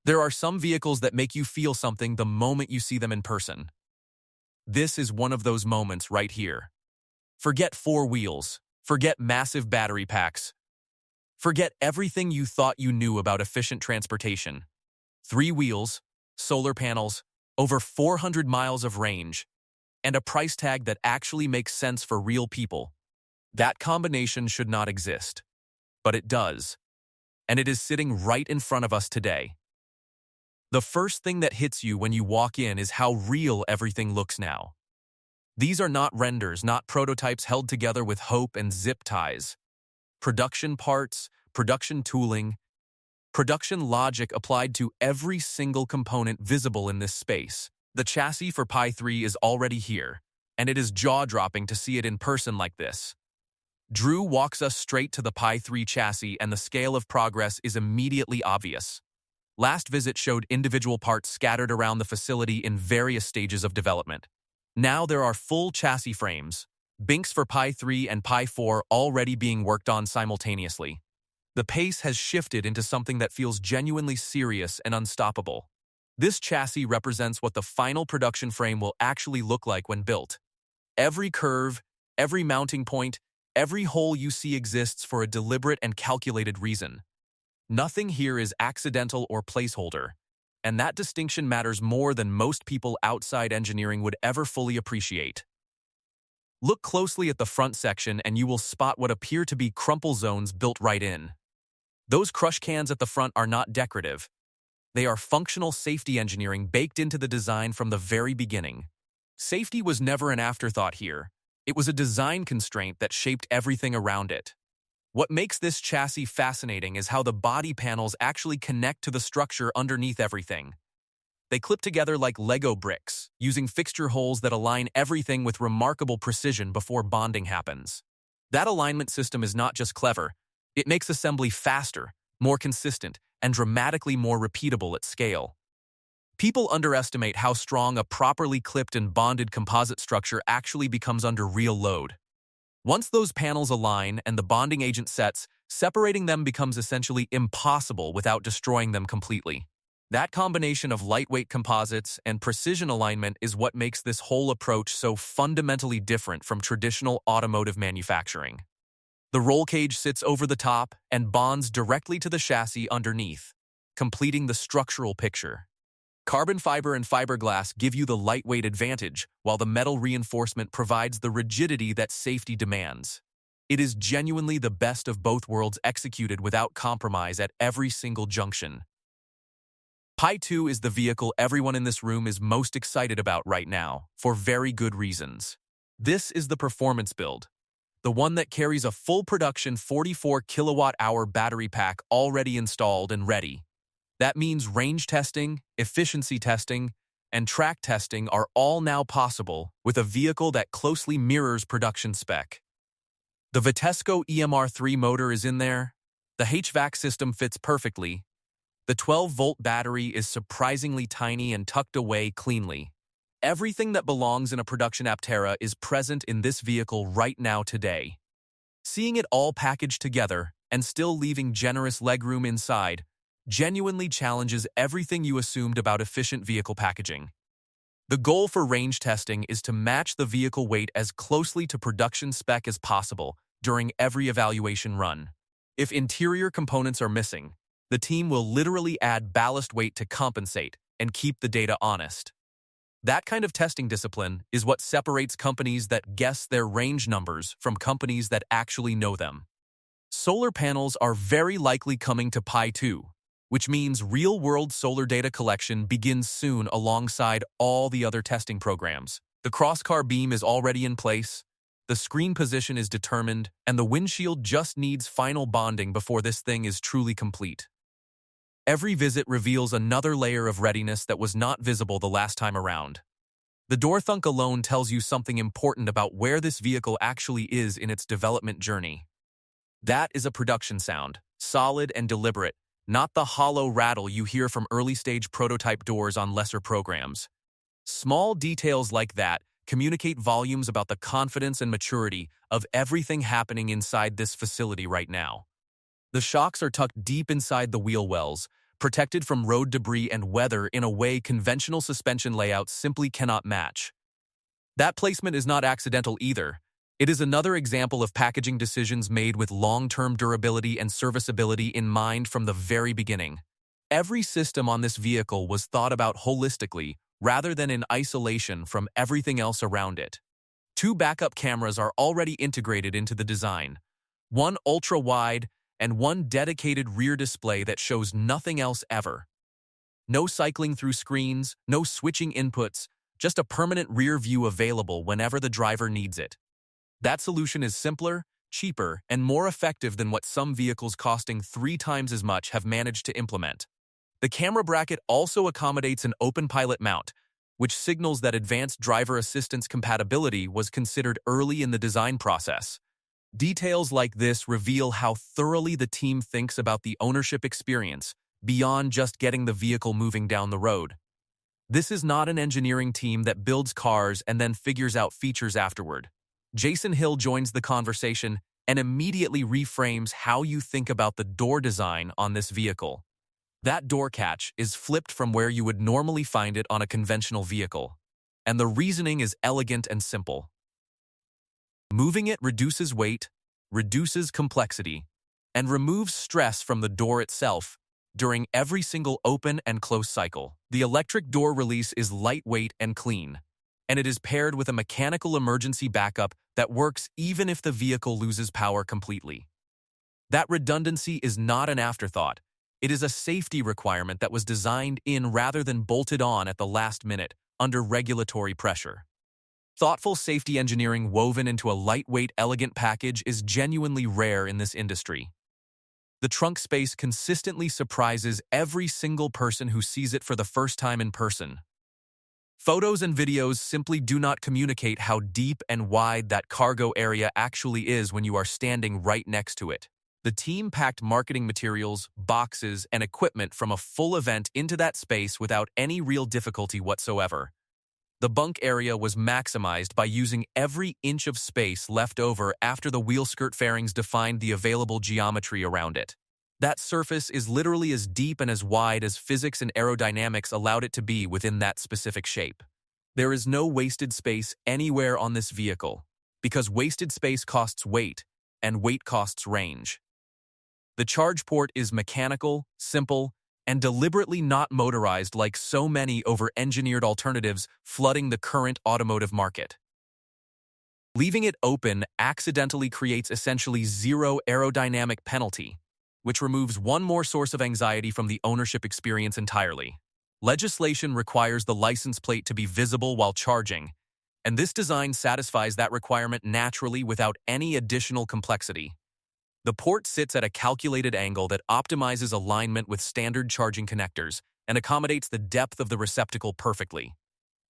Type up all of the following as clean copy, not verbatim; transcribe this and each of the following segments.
There are some vehicles that make you feel something the moment you see them in person. This is one of those moments right here. Forget four wheels. Forget massive battery packs. Forget everything you thought you knew about efficient transportation. 3 wheels, solar panels, over 400 miles of range, and a price tag that actually makes sense for real people. That combination should not exist. But it does. And it is sitting right in front of us today. The first thing that hits you when you walk in is how real everything looks now. These are not renders, not prototypes held together with hope and zip ties. Production parts, production tooling, production logic applied to every single component visible in this space. The chassis for Pi3 is already here, and it is jaw-dropping to see it in person like this. Drew walks us straight to the Pi3 chassis, and the scale of progress is immediately obvious. Last visit showed individual parts scattered around the facility in various stages of development. Now there are full chassis frames, binks for Pi3 and Pi4 already being worked on simultaneously. The pace has shifted into something that feels genuinely serious and unstoppable. This chassis represents what the final production frame will actually look like when built. Every curve, every mounting point, every hole you see exists for a deliberate and calculated reason. Nothing here is accidental or placeholder, and that distinction matters more than most people outside engineering would ever fully appreciate. Look closely at the front section and you will spot what appear to be crumple zones built right in. Those crush cans at the front are not decorative. They are functional safety engineering baked into the design from the very beginning. Safety was never an afterthought here. It was a design constraint that shaped everything around it. What makes this chassis fascinating is how the body panels actually connect to the structure underneath everything. They clip together like Lego bricks, using fixture holes that align everything with remarkable precision before bonding happens. That alignment system is not just clever, it makes assembly faster, more consistent, and dramatically more repeatable at scale. People underestimate how strong a properly clipped and bonded composite structure actually becomes under real load. Once those panels align and the bonding agent sets, separating them becomes essentially impossible without destroying them completely. That combination of lightweight composites and precision alignment is what makes this whole approach so fundamentally different from traditional automotive manufacturing. The roll cage sits over the top and bonds directly to the chassis underneath, completing the structural picture. Carbon fiber and fiberglass give you the lightweight advantage, while the metal reinforcement provides the rigidity that safety demands. It is genuinely the best of both worlds executed without compromise at every single junction. Pi2 is the vehicle everyone in this room is most excited about right now, for very good reasons. This is the performance build, the one that carries a full production 44 kilowatt-hour battery pack already installed and ready. That means range testing, efficiency testing, and track testing are all now possible with a vehicle that closely mirrors production spec. The Vitesco EMR3 motor is in there, the HVAC system fits perfectly, the 12-volt battery is surprisingly tiny and tucked away cleanly. Everything that belongs in a production Aptera is present in this vehicle right now today. Seeing it all packaged together and still leaving generous legroom inside genuinely challenges everything you assumed about efficient vehicle packaging. The goal for range testing is to match the vehicle weight as closely to production spec as possible during every evaluation run. If interior components are missing, the team will literally add ballast weight to compensate and keep the data honest. That kind of testing discipline is what separates companies that guess their range numbers from companies that actually know them. Solar panels are very likely coming to Pi2, which means real-world solar data collection begins soon alongside all the other testing programs. The crosscar beam is already in place, the screen position is determined, and the windshield just needs final bonding before this thing is truly complete. Every visit reveals another layer of readiness that was not visible the last time around. The door thunk alone tells you something important about where this vehicle actually is in its development journey. That is a production sound, solid and deliberate, not the hollow rattle you hear from early-stage prototype doors on lesser programs. Small details like that communicate volumes about the confidence and maturity of everything happening inside this facility right now. The shocks are tucked deep inside the wheel wells, protected from road debris and weather in a way conventional suspension layouts simply cannot match. That placement is not accidental either. It is another example of packaging decisions made with long-term durability and serviceability in mind from the very beginning. Every system on this vehicle was thought about holistically, rather than in isolation from everything else around it. 2 backup cameras are already integrated into the design. One ultra-wide and one dedicated rear display that shows nothing else ever. No cycling through screens, no switching inputs, just a permanent rear view available whenever the driver needs it. That solution is simpler, cheaper, and more effective than what some vehicles costing 3 times as much have managed to implement. The camera bracket also accommodates an open pilot mount, which signals that advanced driver assistance compatibility was considered early in the design process. Details like this reveal how thoroughly the team thinks about the ownership experience, beyond just getting the vehicle moving down the road. This is not an engineering team that builds cars and then figures out features afterward. Jason Hill joins the conversation and immediately reframes how you think about the door design on this vehicle. That door catch is flipped from where you would normally find it on a conventional vehicle, and the reasoning is elegant and simple. Moving it reduces weight, reduces complexity, and removes stress from the door itself during every single open and close cycle. The electric door release is lightweight and clean, and it is paired with a mechanical emergency backup that works even if the vehicle loses power completely. That redundancy is not an afterthought. It is a safety requirement that was designed in rather than bolted on at the last minute under regulatory pressure. Thoughtful safety engineering woven into a lightweight, elegant package is genuinely rare in this industry. The trunk space consistently surprises every single person who sees it for the first time in person. Photos and videos simply do not communicate how deep and wide that cargo area actually is when you are standing right next to it. The team packed marketing materials, boxes, and equipment from a full event into that space without any real difficulty whatsoever. The bunk area was maximized by using every inch of space left over after the wheel skirt fairings defined the available geometry around it. That surface is literally as deep and as wide as physics and aerodynamics allowed it to be within that specific shape. There is no wasted space anywhere on this vehicle, because wasted space costs weight, and weight costs range. The charge port is mechanical, simple, and deliberately not motorized like so many over-engineered alternatives flooding the current automotive market. Leaving it open accidentally creates essentially zero aerodynamic penalty, which removes one more source of anxiety from the ownership experience entirely. Legislation requires the license plate to be visible while charging, and this design satisfies that requirement naturally without any additional complexity. The port sits at a calculated angle that optimizes alignment with standard charging connectors and accommodates the depth of the receptacle perfectly.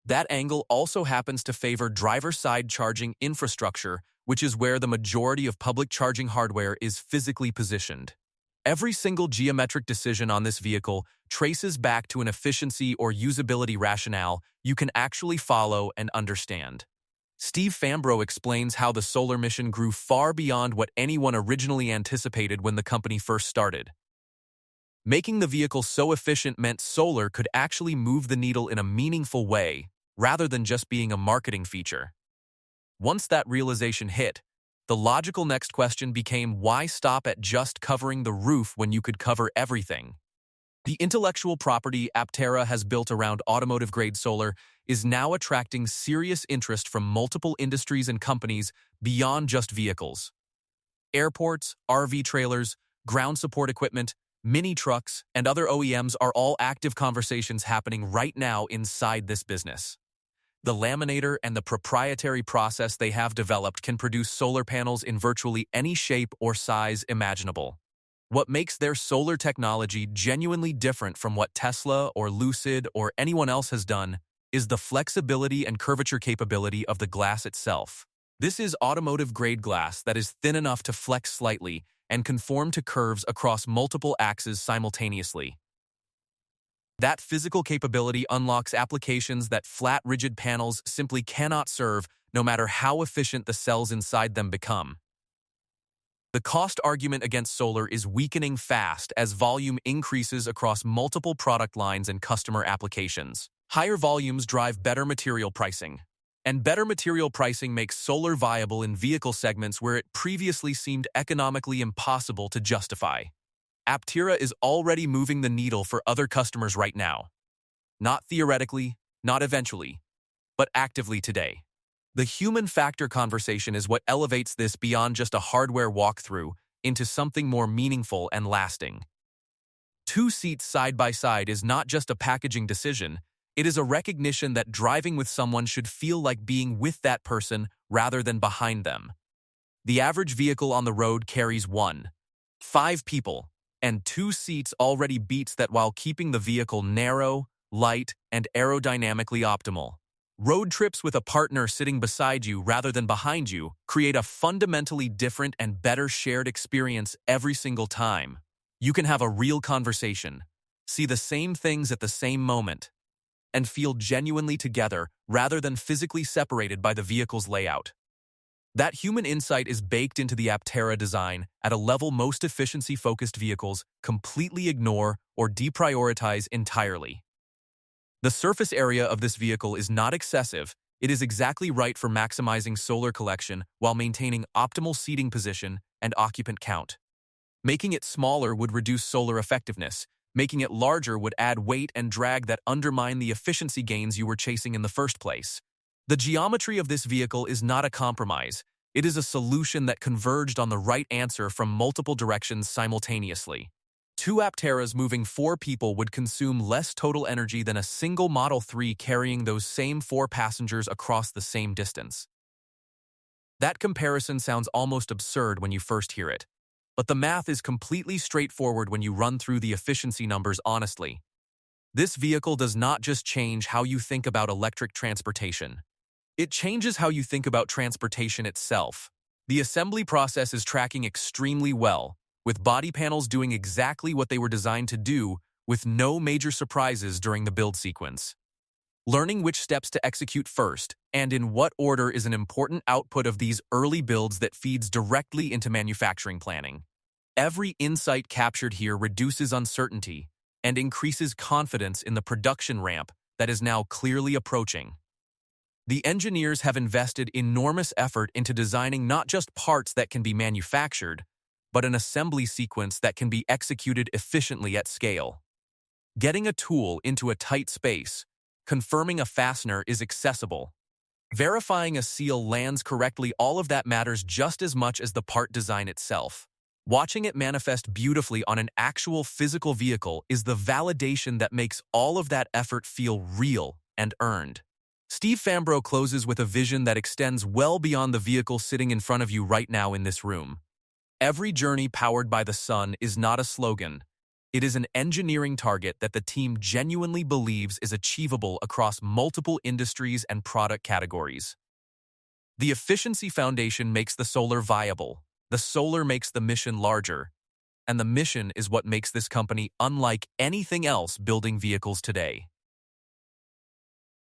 That angle also happens to favor driver-side charging infrastructure, which is where the majority of public charging hardware is physically positioned. Every single geometric decision on this vehicle traces back to an efficiency or usability rationale you can actually follow and understand. Steve Fambro explains how the solar mission grew far beyond what anyone originally anticipated when the company first started. Making the vehicle so efficient meant solar could actually move the needle in a meaningful way, rather than just being a marketing feature. Once that realization hit, the logical next question became, why stop at just covering the roof when you could cover everything? The intellectual property Aptera has built around automotive-grade solar is now attracting serious interest from multiple industries and companies beyond just vehicles. Airports, RV trailers, ground support equipment, mini trucks, and other OEMs are all active conversations happening right now inside this business. The laminator and the proprietary process they have developed can produce solar panels in virtually any shape or size imaginable. What makes their solar technology genuinely different from what Tesla or Lucid or anyone else has done is the flexibility and curvature capability of the glass itself. This is automotive-grade glass that is thin enough to flex slightly and conform to curves across multiple axes simultaneously. That physical capability unlocks applications that flat, rigid panels simply cannot serve, no matter how efficient the cells inside them become. The cost argument against solar is weakening fast as volume increases across multiple product lines and customer applications. Higher volumes drive better material pricing, and better material pricing makes solar viable in vehicle segments where it previously seemed economically impossible to justify. Aptera is already moving the needle for other customers right now. Not theoretically, not eventually, but actively today. The human factor conversation is what elevates this beyond just a hardware walkthrough into something more meaningful and lasting. 2 seats side by side is not just a packaging decision, it is a recognition that driving with someone should feel like being with that person rather than behind them. The average vehicle on the road carries 5 people, and 2 seats already beats that while keeping the vehicle narrow, light, and aerodynamically optimal. Road trips with a partner sitting beside you rather than behind you create a fundamentally different and better shared experience every single time. You can have a real conversation, see the same things at the same moment, and feel genuinely together rather than physically separated by the vehicle's layout. That human insight is baked into the Aptera design at a level most efficiency-focused vehicles completely ignore or deprioritize entirely. The surface area of this vehicle is not excessive, it is exactly right for maximizing solar collection while maintaining optimal seating position and occupant count. Making it smaller would reduce solar effectiveness. Making it larger would add weight and drag that undermine the efficiency gains you were chasing in the first place. The geometry of this vehicle is not a compromise. It is a solution that converged on the right answer from multiple directions simultaneously. 2 Apteras moving 4 people would consume less total energy than a single Model 3 carrying those same 4 passengers across the same distance. That comparison sounds almost absurd when you first hear it, but the math is completely straightforward when you run through the efficiency numbers honestly. This vehicle does not just change how you think about electric transportation. It changes how you think about transportation itself. The assembly process is tracking extremely well, with body panels doing exactly what they were designed to do, with no major surprises during the build sequence. Learning which steps to execute first, and in what order is an important output of these early builds that feeds directly into manufacturing planning. Every insight captured here reduces uncertainty and increases confidence in the production ramp that is now clearly approaching. The engineers have invested enormous effort into designing not just parts that can be manufactured, but an assembly sequence that can be executed efficiently at scale. Getting a tool into a tight space, confirming a fastener is accessible, verifying a seal lands correctly, all of that matters just as much as the part design itself. Watching it manifest beautifully on an actual physical vehicle is the validation that makes all of that effort feel real and earned. Steve Fambro closes with a vision that extends well beyond the vehicle sitting in front of you right now in this room. Every journey powered by the sun is not a slogan. It is an engineering target that the team genuinely believes is achievable across multiple industries and product categories. The efficiency foundation makes the solar viable. The solar makes the mission larger. And the mission is what makes this company unlike anything else building vehicles today.